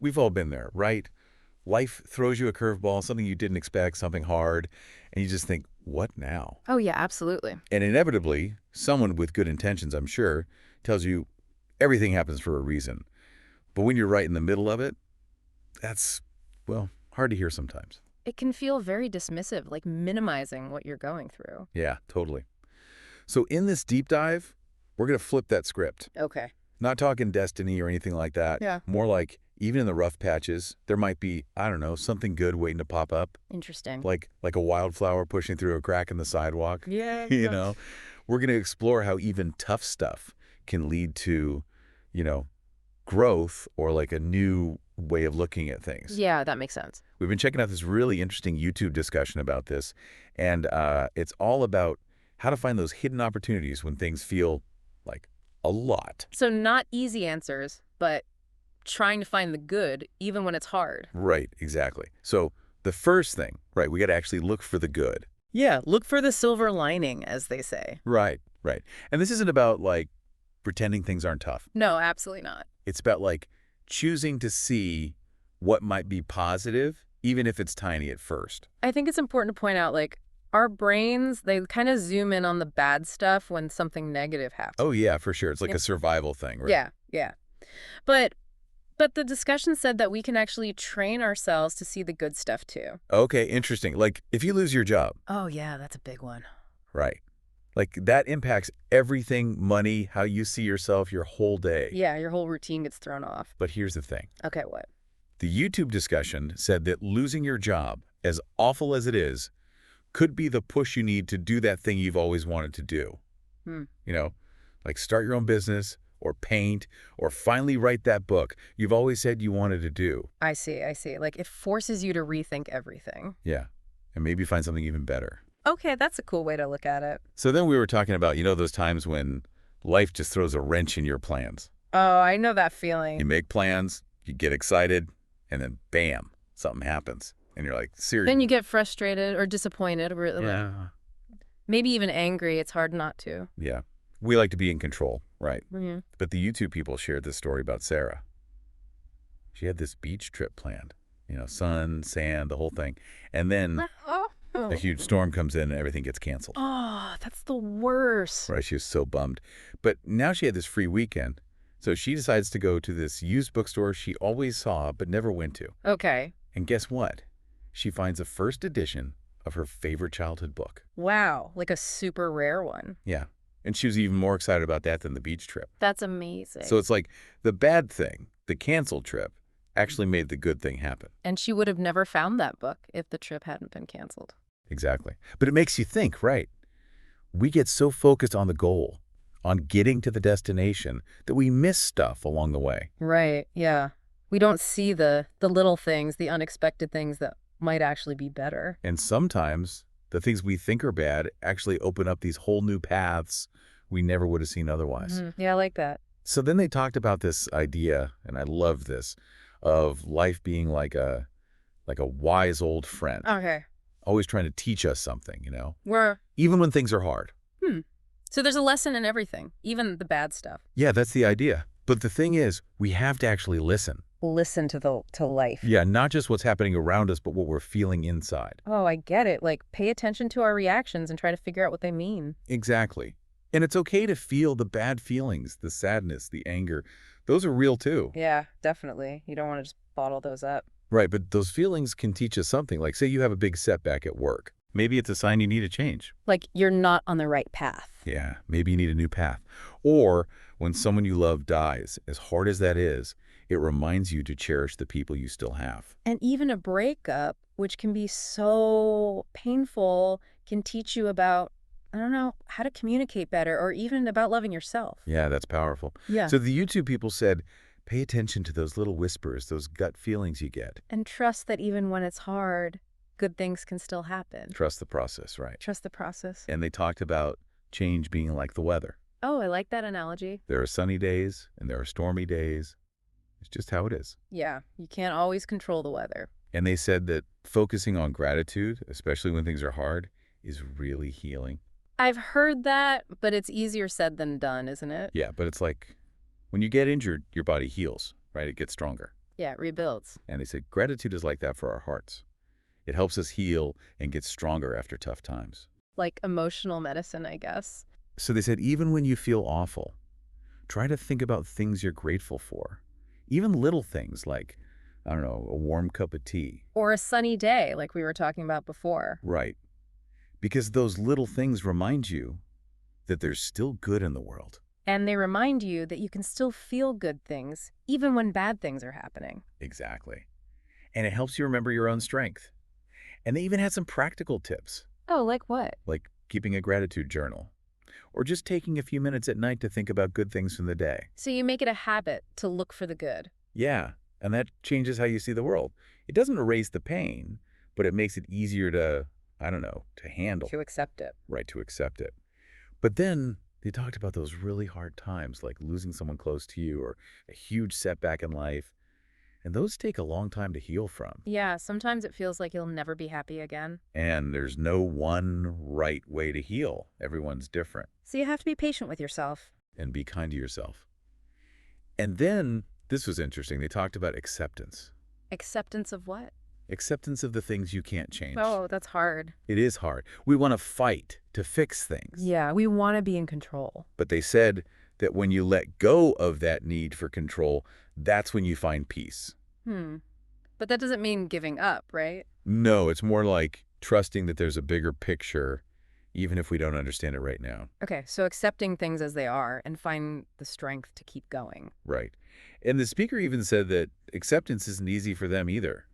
We've all been there, right? Life throws you a curveball, something you didn't expect, something hard, and you just think, what now? Oh, yeah, absolutely. And inevitably, someone with good intentions, I'm sure, tells you everything happens for a reason. But when you're right in the middle of it, that's, well, hard to hear sometimes. It can feel very dismissive, like minimizing what you're going through. Yeah, totally. So in this deep dive, we're going to flip that script. Okay. Not talking destiny or anything like that. Yeah. More like, even in the rough patches, there might be, I don't know, something good waiting to pop up. Interesting. Like a wildflower pushing through a crack in the sidewalk. Yeah. You know, we're going to explore how even tough stuff can lead to, you know, growth or like a new way of looking at things. Yeah, that makes sense. We've been checking out this really interesting YouTube discussion about this, and it's all about how to find those hidden opportunities when things feel like a lot. So not easy answers, but trying to find the good even when it's hard. Right, exactly. So the first thing, right, we got to actually look for the good. Yeah, look for the silver lining, as they say. Right, right. And this isn't about like pretending things aren't tough. No, absolutely not. It's about like choosing to see what might be positive, even if it's tiny at first. I think it's important to point out, like, our brains, they kind of zoom in on the bad stuff when something negative happens. Oh, yeah, for sure. It's like Yeah. a survival thing, right? Yeah, yeah. But the discussion said that we can actually train ourselves to see the good stuff too. Okay, interesting. Like if you lose your job, Oh, yeah, that's a big one. right? Like that impacts everything, money, how you see yourself, your whole day. Yeah, your whole routine gets thrown off. But here's the thing. Okay, what? The YouTube discussion said that losing your job, as awful as it is, could be the push you need to do that thing you've always wanted to do. Hmm. You know, like start your own business or paint or finally write that book you've always said you wanted to do. I see, I see. Like, it forces you to rethink everything. Yeah, and maybe find something even better. Okay, that's a cool way to look at it. So then we were talking about, those times when life just throws a wrench in your plans. Oh, I know that You feeling. make plans, you get excited, and then bam, something happens. And you're like, seriously. Then you get frustrated or disappointed or Yeah. maybe even angry. It's hard not to. Yeah. We like to be in control, right? Mhm. But the YouTube people shared this story about Sarah. She had this beach trip planned, sun, sand, the whole thing. And then a huge storm comes in and everything gets canceled. Oh, that's the worst. Right? She was so bummed. But now she had this free weekend. So she decides to go to this used bookstore she always saw but never went to. Okay. And guess what? She finds a first edition of her favorite childhood book. Wow, like a super rare one. Yeah. And she was even more excited about that than the beach trip. That's amazing. So it's like the bad thing, the canceled trip, actually made the good thing happen. And she would have never found that book if the trip hadn't been canceled. Exactly. But it makes you think, right? We get so focused on the goal, on getting to the destination, that we miss stuff along the way. Right, yeah. We don't see the little things, the unexpected things that might actually be better. And sometimes the things we think are bad actually open up these whole new paths we never would have seen otherwise. Yeah, I like that. So then they talked about this idea, and I love this, of life being like a wise old friend, Okay. always trying to teach us something, We're even when things are hard. So there's a lesson in everything, even the bad stuff. Yeah, that's the idea. But the thing is, we have to actually listen. Listen to life. Yeah, not just what's happening around us, but what we're feeling inside. Oh, I get it. Like, pay attention to our reactions and try to figure out what they mean. Exactly. And it's okay to feel the bad feelings, the sadness, the anger. Those are real too. Yeah, definitely. You don't want to just bottle those up. Right, but those feelings can teach us something. Like, say you have a big setback at work. Maybe it's a sign you need a change. Like, you're not on the right path. Yeah, maybe you need a new path. Or when someone you love dies, as hard as that is, it reminds you to cherish the people you still have. And even a breakup, which can be so painful, can teach you about, I don't know, how to communicate better or even about loving yourself. Yeah, that's powerful. Yeah. So the YouTube people said, pay attention to those little whispers, those gut feelings you get. And trust that even when it's hard, good things can still happen. Trust the process, right? Trust the process. And they talked about change being like the weather. Oh, I like that analogy. There are sunny days and there are stormy days. It's just how it is. Yeah, you can't always control the weather. And they said that focusing on gratitude, especially when things are hard, is really healing. I've heard that, but it's easier said than done, isn't it? Yeah, but it's like when you get injured, your body heals, right? It gets stronger. Yeah, it rebuilds. And they said gratitude is like that for our hearts. It helps us heal and get stronger after tough times. Like emotional medicine, I guess. So they said even when you feel awful, try to think about things you're grateful for. Even little things like, I don't know, a warm cup of tea. Or a sunny day, like we were talking about before. Right. Because those little things remind you that there's still good in the world. And they remind you that you can still feel good things, even when bad things are happening. Exactly. And it helps you remember your own strength. And they even had some practical tips, Oh, like what? like keeping a gratitude journal, or just taking a few minutes at night to think about good things from the day. So you make it a habit to look for the good. Yeah, and that changes how you see the world. It doesn't erase the pain, but it makes it easier to, I don't know, to handle, To accept it. right, to accept it. But then they talked about those really hard times, like losing someone close to you or a huge setback in life. And those take a long time to heal from. Yeah, sometimes it feels like you'll never be happy again. And there's no one right way to heal. Everyone's different. So you have to be patient with yourself. And be kind to yourself. And then, this was interesting, they talked about acceptance. Acceptance of what? Acceptance of the things you can't change. Oh, that's hard. It is hard. We want to fight to fix things. Yeah, we want to be in control. But they said that when you let go of that need for control, that's when you find peace. But that doesn't mean giving up, right? No, it's more like trusting that there's a bigger picture, even if we don't understand it right now. Okay, so accepting things as they are and find the strength to keep going. Right. And the speaker even said that acceptance isn't easy for them either.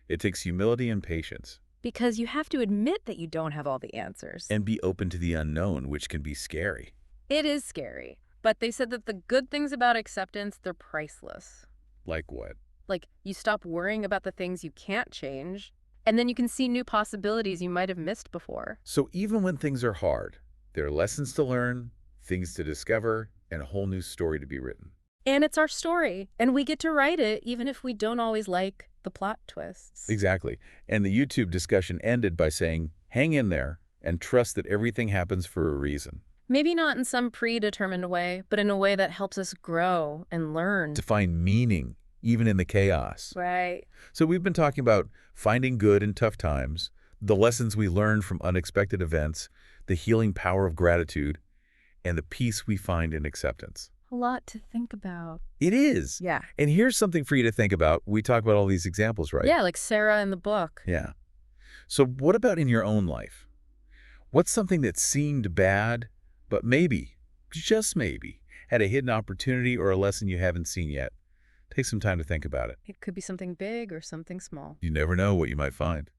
It takes humility and patience. Because you have to admit that you don't have all the answers. And be open to the unknown, which can be scary. It is scary. But they said that the good things about acceptance, they're priceless. Like what? Like, you stop worrying about the things you can't change, and then you can see new possibilities you might have missed before. So even when things are hard, there are lessons to learn, things to discover, and a whole new story to be written. And it's our story, and we get to write it even if we don't always like the plot twists. Exactly. And the YouTube discussion ended by saying, hang in there and trust that everything happens for a reason. Maybe not in some predetermined way, but in a way that helps us grow and learn. To find meaning, even in the chaos. Right. So we've been talking about finding good in tough times, the lessons we learn from unexpected events, the healing power of gratitude, and the peace we find in acceptance. A lot to think about. It is. Yeah. And here's something for you to think about. We talk about all these examples, right? Yeah, like Sarah in the book. Yeah. So what about in your own life? What's something that seemed bad, but maybe, just maybe, had a hidden opportunity or a lesson you haven't seen yet? Take some time to think about it. It could be something big or something small. You never know what you might find.